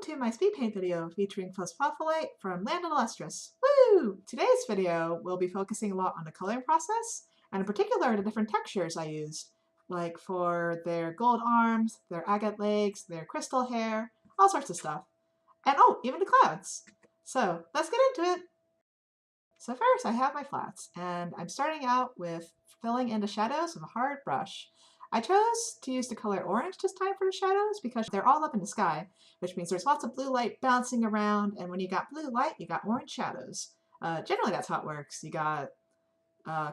to my speed paint video featuring Phos from Land of the Lustrous. Woo! Today's video will be focusing a lot on the coloring process, and in particular the different textures I used, like for their gold arms, their agate legs, their crystal hair, all sorts of stuff. And oh, even the clouds! So let's get into it! So first I have my flats, and I'm starting out with filling in the shadows with a hard brush. I chose to use the color orange this time for the shadows because they're all up in the sky, which means there's lots of blue light bouncing around, and when you got blue light, you got orange shadows. Generally that's how it works. You got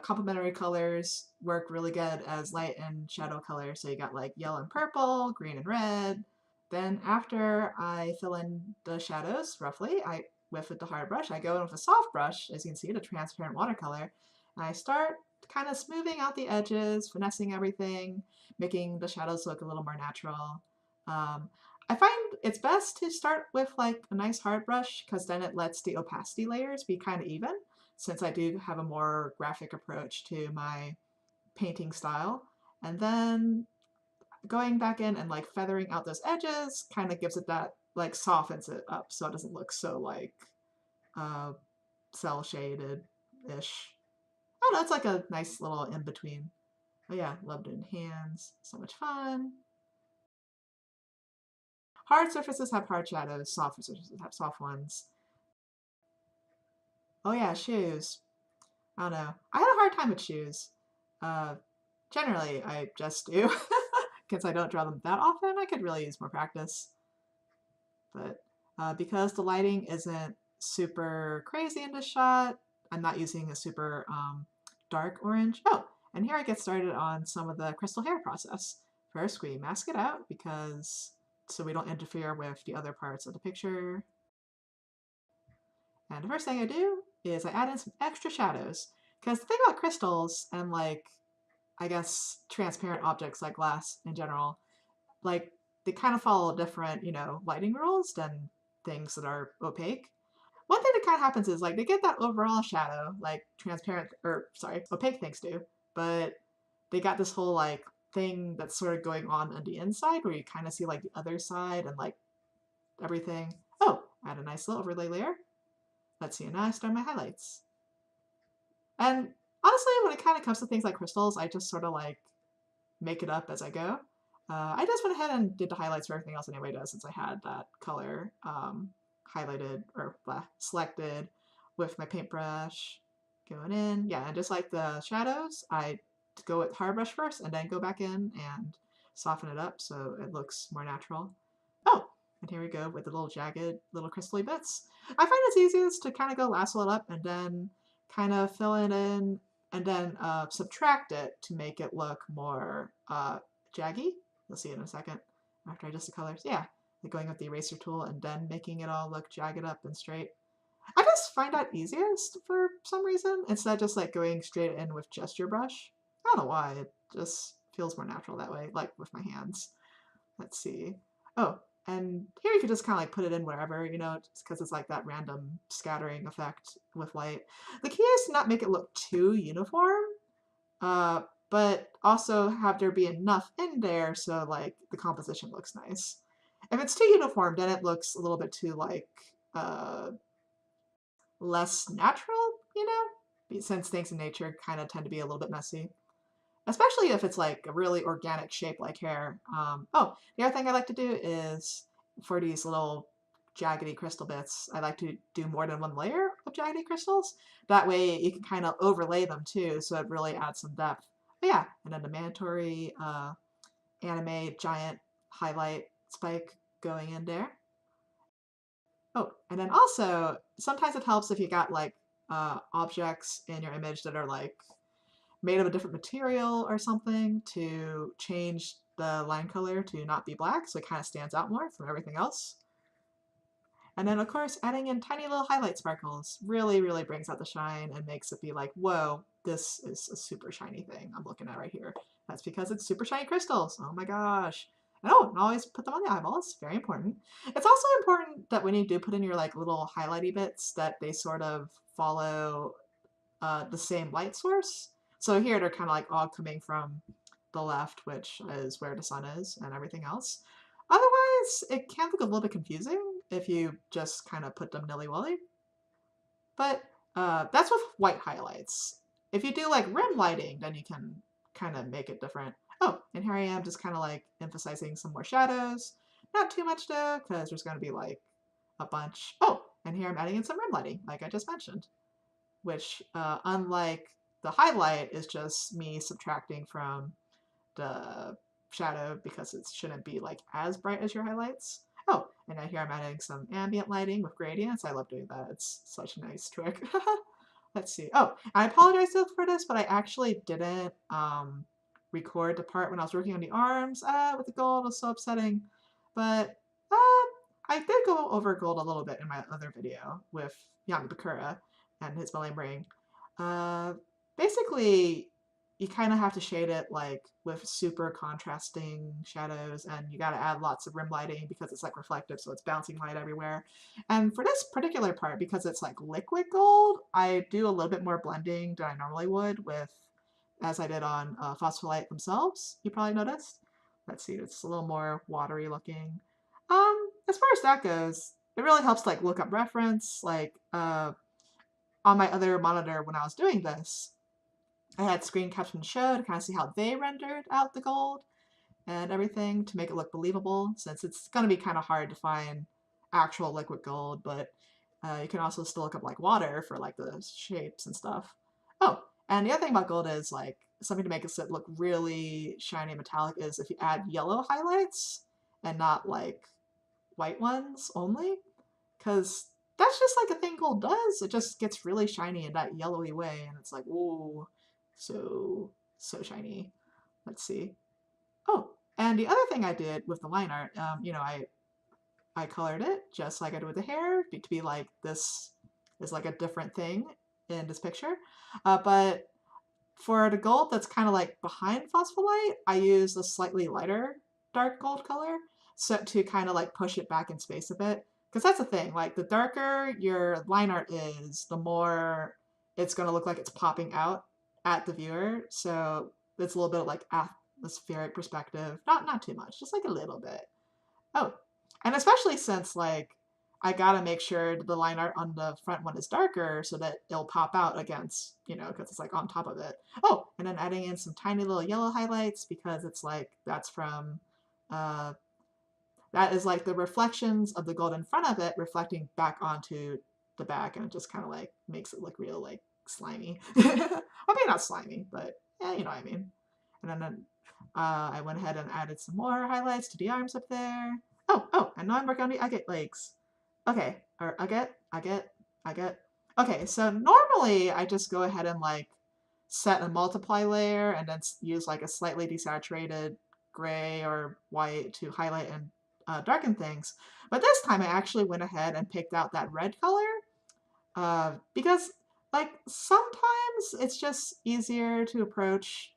complementary colors work really good as light and shadow color, so you got like yellow and purple, green and red. Then after I fill in the shadows, roughly, with the hard brush, I go in with a soft brush, as you can see, the transparent watercolor, and I start kind of smoothing out the edges, finessing everything, making the shadows look a little more natural. I find it's best to start with like a nice hard brush because then it lets the opacity layers be kind of even, since I do have a more graphic approach to my painting style. And then going back in and like feathering out those edges kind of gives it that, like, softens it up so it doesn't look so like cell shaded-ish. I don't know, it's like a nice little in-between. Oh yeah, love doing hands, so much fun. Hard surfaces have hard shadows, soft surfaces have soft ones. Oh yeah, shoes. I don't know. I had a hard time with shoes. Generally, I just do. Because I don't draw them that often, I could really use more practice. But because the lighting isn't super crazy in this shot, I'm not using a super dark orange. Oh, and here I get started on some of the crystal hair process. First, we mask it out so we don't interfere with the other parts of the picture. And the first thing I do is I add in some extra shadows. Because the thing about crystals and, like, I guess transparent objects like glass in general, like, they kind of follow different, lighting rules than things that are opaque. One thing that kind of happens is, like, they get that overall shadow, like opaque things do, but they got this whole, like, thing that's sort of going on the inside where you kind of see, like, the other side and, like, everything. Oh, add a nice little overlay layer. Let's see, and now I start my highlights. And honestly, when it kind of comes to things like crystals, I just sort of, like, make it up as I go. I just went ahead and did the highlights for everything else anyway, since I had that color highlighted or selected with my paintbrush going in. Yeah, and just like the shadows, I go with hard brush first and then go back in and soften it up so it looks more natural. Oh, and here we go with the little jagged little crystally bits. I find it's easiest to kind of go lasso it up and then kind of fill it in and then subtract it to make it look more jaggy. You'll see it in a second after I adjust the colors. Yeah, like going with the eraser tool and then making it all look jagged up and straight. I just find that easiest for some reason, instead of just like going straight in with just your brush. I don't know why, it just feels more natural that way, like with my hands. Let's see. Oh, and here you can just kind of like put it in wherever, just because it's like that random scattering effect with light. The key is to not make it look too uniform, but also have there be enough in there so like the composition looks nice. If it's too uniform, then it looks a little bit too like less natural, since things in nature kind of tend to be a little bit messy. Especially if it's like a really organic shape like hair. Oh, the other thing I like to do is for these little jaggedy crystal bits, I like to do more than one layer of jaggedy crystals. That way you can kind of overlay them too, so it really adds some depth. But yeah, and then the mandatory anime giant highlight spike going in there. Oh, and then also, sometimes it helps if you got like objects in your image that are like made of a different material or something to change the line color to not be black, so it kind of stands out more from everything else. And then of course adding in tiny little highlight sparkles really, really brings out the shine and makes it be like, whoa, this is a super shiny thing I'm looking at right here. That's because it's super shiny crystals. Oh my gosh. And oh, and always put them on the eyeballs, very important. It's also important that when you do put in your like little highlighty bits that they sort of follow the same light source. So here they're kind of like all coming from the left, which is where the sun is and everything else. Otherwise, it can look a little bit confusing. if you just kind of put them nilly-willy. But that's with white highlights. If you do like rim lighting, then you can kind of make it different. Oh, and here I am just kind of like emphasizing some more shadows. Not too much though, because there's going to be like a bunch. Oh, and here I'm adding in some rim lighting, like I just mentioned, which unlike the highlight is just me subtracting from the shadow because it shouldn't be like as bright as your highlights. Oh, and now here I'm adding some ambient lighting with gradients. I love doing that. It's such a nice trick. Let's see. Oh, I apologize for this, but I actually didn't record the part when I was working on the arms with the gold. It was so upsetting. But I did go over gold a little bit in my other video with Yamabakura and his Belém ring. Basically, you kind of have to shade it like with super contrasting shadows, and you got to add lots of rim lighting because it's like reflective, so it's bouncing light everywhere. And for this particular part, because it's like liquid gold, I do a little bit more blending than I normally would with, as I did on Phosphorite themselves, you probably noticed. Let's see, it's a little more watery looking. As far as that goes, it really helps like look up reference, like on my other monitor when I was doing this, I had screen caption show to kind of see how they rendered out the gold and everything to make it look believable, since it's going to be kind of hard to find actual liquid gold, but you can also still look up like water for like the shapes and stuff. Oh, and the other thing about gold is like something to make it look really shiny and metallic is if you add yellow highlights and not like white ones only, because that's just like a thing gold does. It just gets really shiny in that yellowy way, and it's like, ooh, so shiny. Let's see. Oh, and the other thing I did with the line art, you know, I colored it just like I did with the hair to be like this is like a different thing in this picture. But for the gold that's kind of like behind phospholite, I used a slightly lighter dark gold color so to kind of like push it back in space a bit. Because that's the thing, like the darker your line art is, the more it's going to look like it's popping out at the viewer. So it's a little bit of like atmospheric perspective. Not too much, just like a little bit. Oh, and especially since like I gotta make sure the line art on the front one is darker so that it'll pop out against, you know, because it's like on top of it. Oh, and then adding in some tiny little yellow highlights because it's like that's from, uh, that is like the reflections of the gold in front of it reflecting back onto the back, and it just kind of like makes it look real like slimy. Or maybe not slimy, but yeah, you know what I mean. And then I went ahead and added some more highlights to the arms up there. Oh, and now I'm working on the agate legs. Okay, or agate. Okay, so normally I just go ahead and like set a multiply layer and then use like a slightly desaturated gray or white to highlight and darken things. But this time I actually went ahead and picked out that red color because like sometimes it's just easier to approach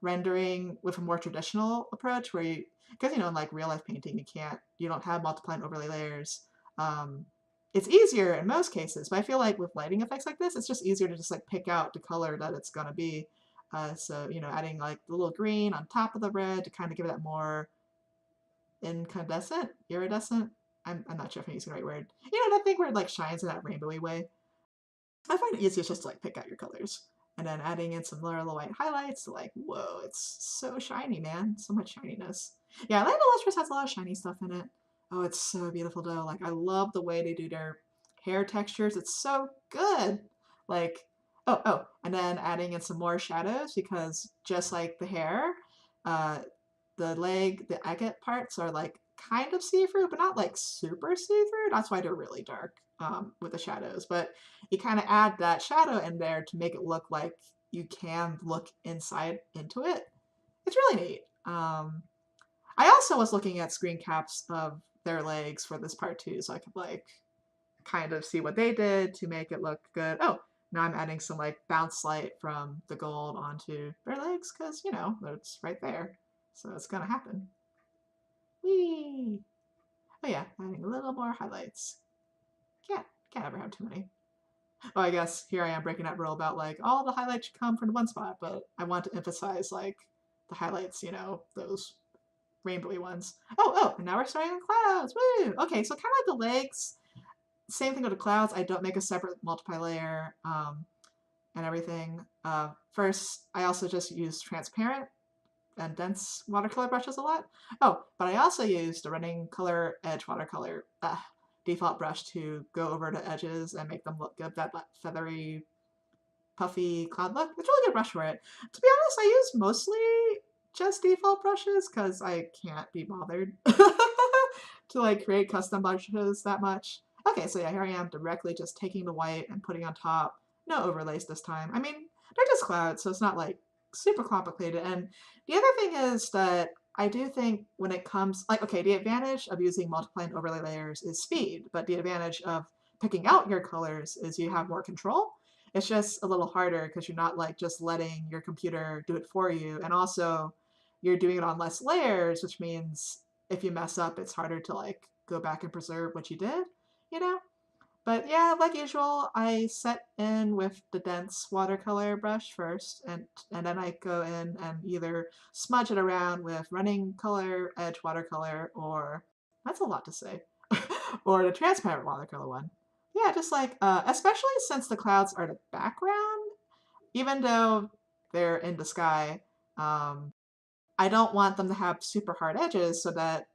rendering with a more traditional approach where you, because you know in like real life painting you don't have multiply and overlay layers. um, it's easier in most cases, but I feel like with lighting effects like this it's just easier to just like pick out the color that it's going to be. So you know, adding like the little green on top of the red to kind of give it that more iridescent. I'm not sure if I'm using the right word, you know, that thing where it like shines in that rainbowy way. I find it easiest just to like pick out your colors and then adding in some little white highlights to like, whoa, it's so shiny, man. So much shininess. Yeah, I like the Lustrous has a lot of shiny stuff in it. Oh, it's so beautiful though. Like I love the way they do their hair textures. It's so good. Like, and then adding in some more shadows because just like the hair, uh, the agate parts are like kind of see-through, but not like super see-through. That's why they're really dark with the shadows. But you kind of add that shadow in there to make it look like you can look inside into it. It's really neat. I also was looking at screen caps of their legs for this part too, so I could like kind of see what they did to make it look good. Oh, now I'm adding some like bounce light from the gold onto their legs because, you know, it's right there. So it's gonna happen. Whee! Oh yeah, adding a little more highlights. Can't ever have too many. Oh, I guess here I am breaking that rule about like all the highlights should come from one spot, but I want to emphasize like the highlights, you know, those rainbowy ones. Oh, and now we're starting on clouds. Woo! Okay, so kind of like the legs. Same thing with the clouds. I don't make a separate multiply layer and everything. First, I also just use transparent and dense watercolor brushes a lot. Oh, but I also used the running color edge watercolor default brush to go over the edges and make them look good, that feathery, puffy cloud look. It's a really good brush for it. To be honest, I use mostly just default brushes because I can't be bothered to like create custom brushes that much. Okay, so yeah, here I am directly just taking the white and putting on top. No overlays this time. I mean, they're just clouds, so it's not like super complicated. And the other thing is that I do think when it comes, like, okay, the advantage of using multiply and overlay layers is speed, but the advantage of picking out your colors is you have more control. It's just a little harder because you're not like just letting your computer do it for you. And also you're doing it on less layers, which means if you mess up, it's harder to like go back and preserve what you did, you know? But yeah, like usual, I set in with the dense watercolor brush first, and then I go in and either smudge it around with running color, edge watercolor, or that's a lot to say, or the transparent watercolor one. Yeah, just like, especially since the clouds are the background, even though they're in the sky, um, I don't want them to have super hard edges so that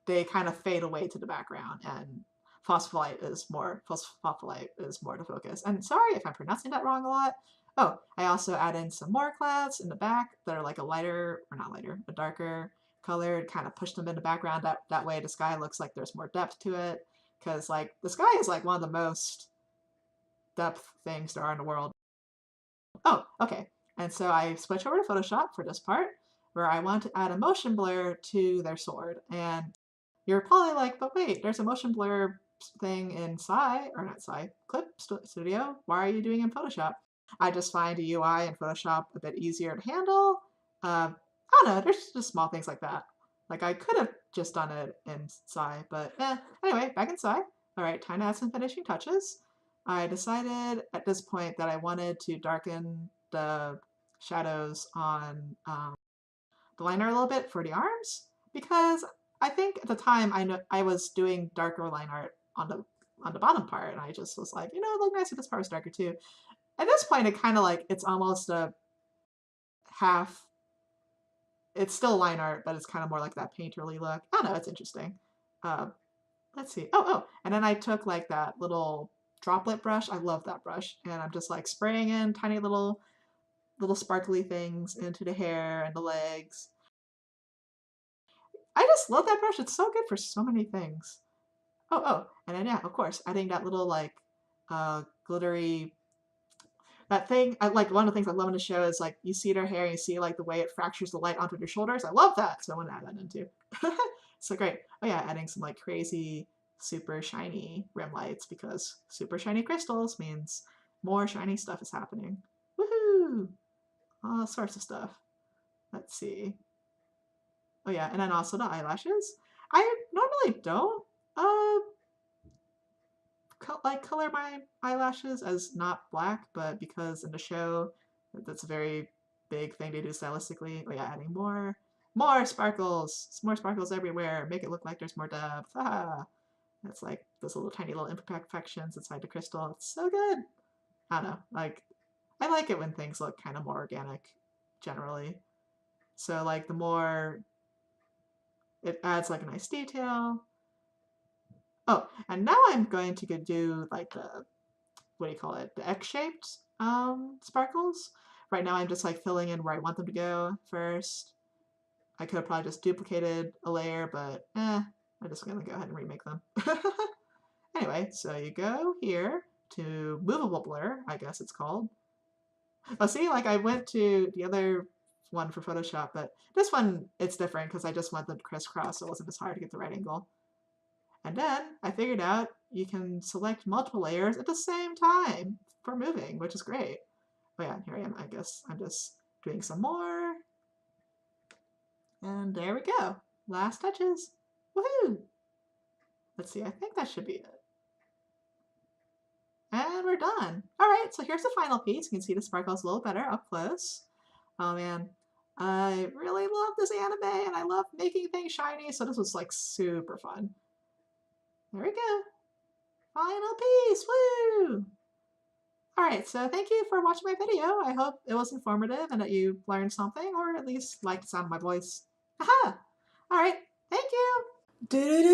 they kind of fade away to the background and phospholite is more the focus. And sorry if I'm pronouncing that wrong a lot. Oh, I also add in some more clouds in the back that are like a lighter, or not lighter, a darker colored, kind of push them in the background. That way the sky looks like there's more depth to it. Because like the sky is like one of the most depth things there are in the world. Oh, okay. And so I switch over to Photoshop for this part where I want to add a motion blur to their sword. And you're probably like, but wait, there's a motion blur thing in or not Clip Studio. Why are you doing it in Photoshop? I just find a UI in Photoshop a bit easier to handle. I don't know, there's just small things like that. Like I could have just done it in but anyway, back in All right, time to add some finishing touches. I decided at this point that I wanted to darken the shadows on the liner a little bit for the arms because I think at the time I was doing darker line art on the bottom part and I just was like, you know, it looked nice if this part was darker too. At this point, it kind of like it's almost a half. It's still line art, but it's kind of more like that painterly look. I don't know, it's interesting. Uh, let's see. And then I took like that little droplet brush. I love that brush, and I'm just like spraying in tiny little sparkly things into the hair and the legs. I just love that brush. It's so good for so many things. And then yeah, of course, adding that little like glittery that thing. Like one of the things I love in the show is like you see their hair, and you see like the way it fractures the light onto their shoulders. I love that, so I want to add that in too. So great. Oh yeah, adding some like crazy, super shiny rim lights because super shiny crystals means more shiny stuff is happening. Woohoo! All sorts of stuff. Let's see. Oh yeah, and then also the eyelashes. I normally don't like color my eyelashes as not black, but because in the show that's a very big thing to do stylistically. Oh yeah, adding more sparkles everywhere. Make it look like there's more depth. Ah, that's like those little tiny little imperfections inside the crystal. It's so good. I don't know, like I like it when things look kind of more organic generally. So like the more it adds like a nice detail. Oh, and now I'm going to go do like the, what do you call it, the X-shaped sparkles. Right now I'm just like filling in where I want them to go first. I could have probably just duplicated a layer, but I'm just gonna go ahead and remake them. Anyway, so you go here to movable blur, I guess it's called. Oh, see, like I went to the other one for Photoshop, but this one, it's different because I just went them crisscross, so it wasn't as hard to get the right angle. And then I figured out you can select multiple layers at the same time for moving, which is great. Oh yeah, here I am. I guess I'm just doing some more. And there we go. Last touches. Woohoo! Let's see, I think that should be it. And we're done. All right, so here's the final piece. You can see the sparkles a little better up close. Oh man, I really love this anime and I love making things shiny, so this was like super fun. There we go. Final piece, woo! Alright, so thank you for watching my video. I hope it was informative and that you learned something, or at least liked the sound of my voice. Aha! Alright, thank you! Do